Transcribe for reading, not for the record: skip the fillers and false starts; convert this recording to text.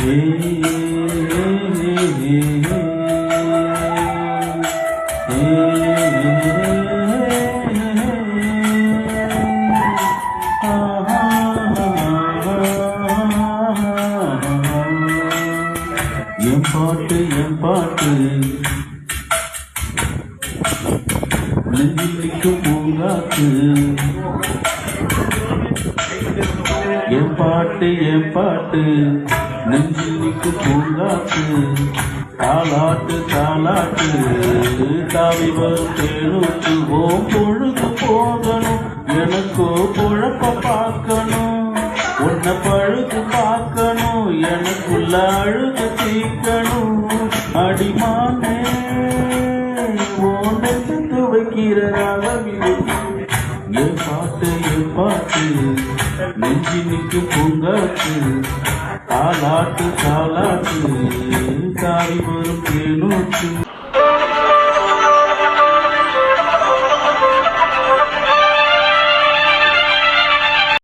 என் பாட்டு நெஞ்சிலிக்கும் பூங்காத்து. என் பாட்டு நெஞ்சிலிக்கும் பூங்காத்து. தாலாட்டு தாலாட்டு தாவி வரும் தேனூற்று. ஓம் பொழுது போகணும், எனக்கோ பொழப்ப பார்க்கணும். உன்னை பழுது பார்க்கணும், எனக்குள்ள அழுத தீக்கணும். அடிமானே ஓனத்து வைக்கிற அளவில் என் பாட்டு நெஞ்சினிக்கு பூங்காத்து. தாலாட்டு தாலாட்டு தாவி வரும் தேனூற்று.